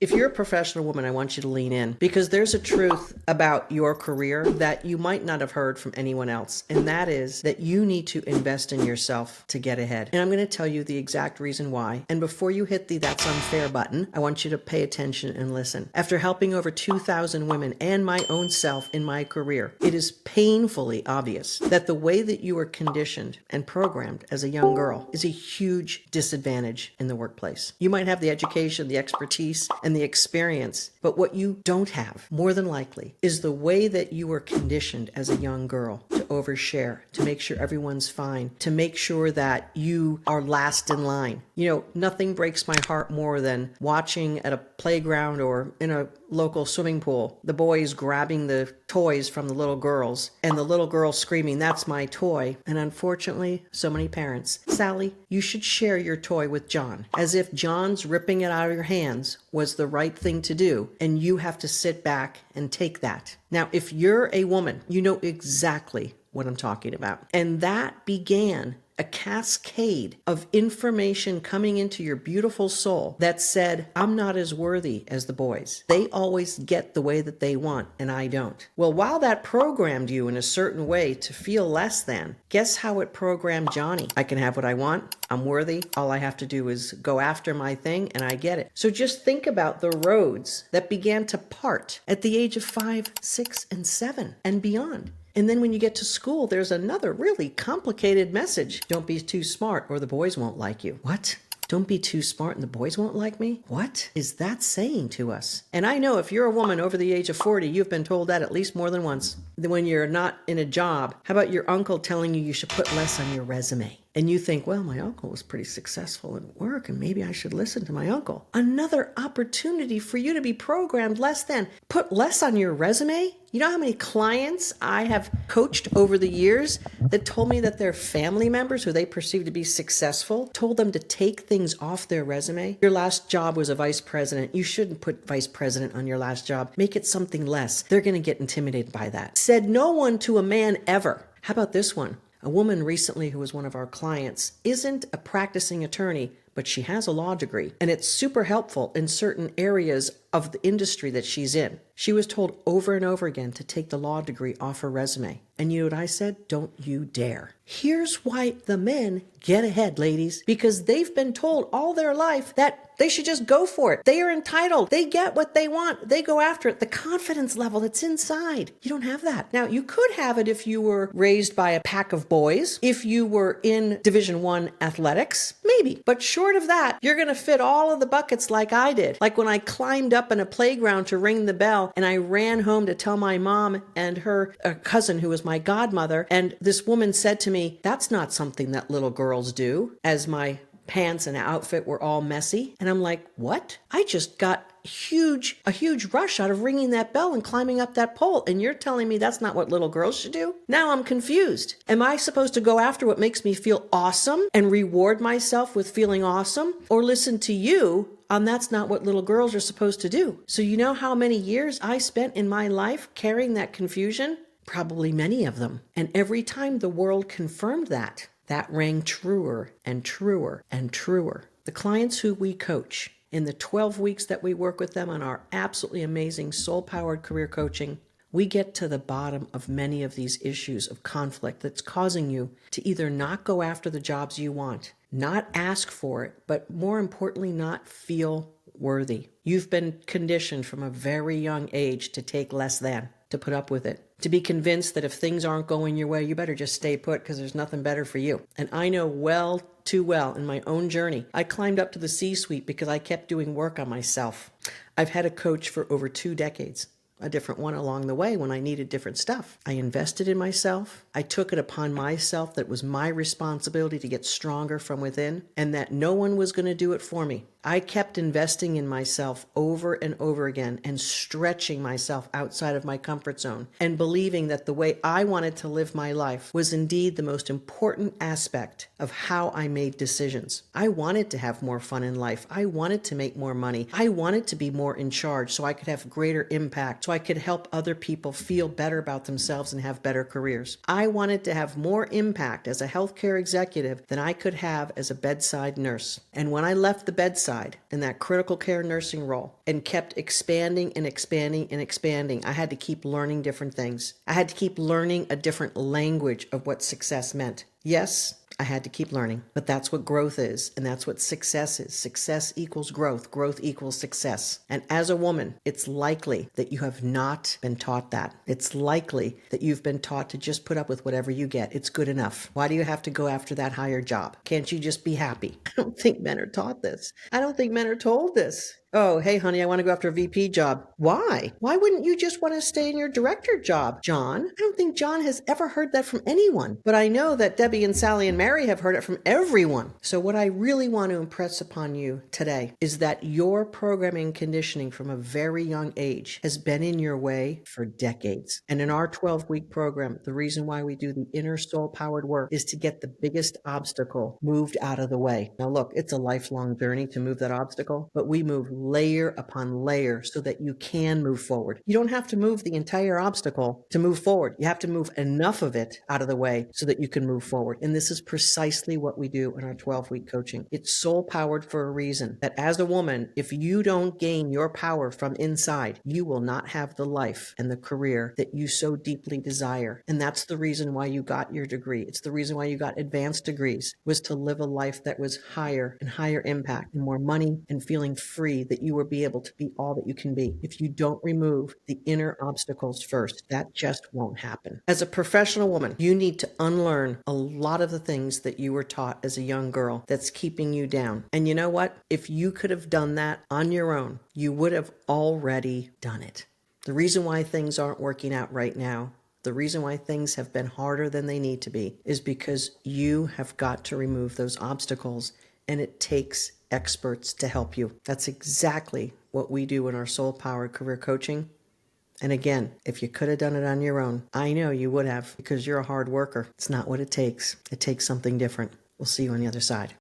If you're a professional woman, I want you to lean in because there's a truth about your career that you might not have heard from anyone else. And that is that you need to invest in yourself to get ahead. And I'm going to tell you the exact reason why. And before you hit the "that's unfair" button, I want you to pay attention and listen. After helping over 2,000 women and my own self in my career, it is painfully obvious that the way that you were conditioned and programmed as a young girl is a huge disadvantage in the workplace. You might have the education, the expertise, and the experience, but what you don't have, more than likely, is the way that you were conditioned as a young girl to overshare, to make sure everyone's fine, to make sure that you are last in line. Nothing breaks my heart more than watching at a playground or in a local swimming pool, the boys grabbing the toys from the little girls and the little girl screaming, "That's my toy." And unfortunately, so many parents, "Sally, you should share your toy with John," as if John's ripping it out of your hands was the right thing to do, and you have to sit back and take that. Now, if you're a woman, you know exactly what I'm talking about. And that began a cascade of information coming into your beautiful soul that said, "I'm not as worthy as the boys. They always get the way that they want, and I don't." Well, while that programmed you in a certain way to feel less than, guess how it programmed Johnny? I can have what I want. I'm worthy. All I have to do is go after my thing, and I get it. So just think about the roads that began to part at the age of 5, 6, and 7 and beyond. And then when you get to school, there's another really complicated message. Don't be too smart or the boys won't like you. What? Don't be too smart and the boys won't like me? What is that saying to us? And I know if you're a woman over the age of 40, you've been told that at least more than once. When you're not in a job, how about your uncle telling you should put less on your resume? And you think, well, my uncle was pretty successful at work and maybe I should listen to my uncle. Another opportunity for you to be programmed less than. Put less on your resume? You know how many clients I have coached over the years that told me that their family members who they perceived to be successful told them to take things off their resume? Your last job was a vice president. You shouldn't put vice president on your last job. Make it something less. They're going to get intimidated by that. Said no one to a man ever. How about this one? A woman recently who was one of our clients isn't a practicing attorney, but she has a law degree, and it's super helpful in certain areas of the industry that she's in. She was told over and over again to take the law degree off her resume. And you know what I said? Don't you dare. Here's why the men get ahead, ladies, because they've been told all their life that they should just go for it. They are entitled. They get what they want. They go after it. The confidence level that's inside. You don't have that. Now, you could have it if you were raised by a pack of boys, if you were in Division I athletics, maybe. But short of that, you're going to fit all of the buckets like I did. Like when I climbed up in a playground to ring the bell and I ran home to tell my mom and her cousin, who was my godmother, and this woman said to me, "That's not something that little girls do," as my pants and outfit were all messy. And I'm like, what? I just got a huge rush out of ringing that bell and climbing up that pole. And you're telling me that's not what little girls should do? Now I'm confused. Am I supposed to go after what makes me feel awesome and reward myself with feeling awesome? Or listen to you on that's not what little girls are supposed to do? So you know how many years I spent in my life carrying that confusion? Probably many of them. And every time the world confirmed that rang truer and truer and truer. The clients who we coach, in the 12 weeks that we work with them on our absolutely amazing soul-powered career coaching, we get to the bottom of many of these issues of conflict that's causing you to either not go after the jobs you want, not ask for it, but more importantly, not feel worthy. You've been conditioned from a very young age to take less than, to put up with it, to be convinced that if things aren't going your way, you better just stay put because there's nothing better for you. And I know well, too well in my own journey, I climbed up to the C-suite because I kept doing work on myself. I've had a coach for over 2 decades. A different one along the way when I needed different stuff. I invested in myself. I took it upon myself that it was my responsibility to get stronger from within and that no one was going to do it for me. I kept investing in myself over and over again and stretching myself outside of my comfort zone and believing that the way I wanted to live my life was indeed the most important aspect of how I made decisions. I wanted to have more fun in life. I wanted to make more money. I wanted to be more in charge so I could have greater impact, so so I could help other people feel better about themselves and have better careers. I wanted to have more impact as a healthcare executive than I could have as a bedside nurse. And when I left the bedside in that critical care nursing role and kept expanding and expanding and expanding, I had to keep learning different things. I had to keep learning a different language of what success meant. Yes, I had to keep learning, but that's what growth is, and that's what success is. Success equals growth. Growth equals success. And as a woman, it's likely that you have not been taught that. It's likely that you've been taught to just put up with whatever you get. It's good enough. Why do you have to go after that higher job? Can't you just be happy? I don't think men are taught this. I don't think men are told this. Oh, hey, honey, I want to go after a VP job. Why? Why wouldn't you just want to stay in your director job, John? I don't think John has ever heard that from anyone. But I know that Debbie and Sally and Mary have heard it from everyone. So what I really want to impress upon you today is that your programming and conditioning from a very young age has been in your way for decades. And in our 12-week program, the reason why we do the inner soul-powered work is to get the biggest obstacle moved out of the way. Now, look, it's a lifelong journey to move that obstacle, but we move layer upon layer so that you can move forward. You don't have to move the entire obstacle to move forward. You have to move enough of it out of the way so that you can move forward. And this is precisely what we do in our 12-week coaching. It's soul powered for a reason, that as a woman, if you don't gain your power from inside, you will not have the life and the career that you so deeply desire. And that's the reason why you got your degree. It's the reason why you got advanced degrees, was to live a life that was higher and higher impact and more money and feeling free, that you will be able to be all that you can be. If you don't remove the inner obstacles first, that just won't happen. As a professional woman, you need to unlearn a lot of the things that you were taught as a young girl that's keeping you down. And you know what? If you could have done that on your own, you would have already done it. The reason why things aren't working out right now, the reason why things have been harder than they need to be, is because you have got to remove those obstacles, and it takes experts to help you. That's exactly what we do in our soul powered career coaching. And again, if you could have done it on your own, I know you would have, because you're a hard worker. It's not what it takes. It takes something different. We'll see you on the other side.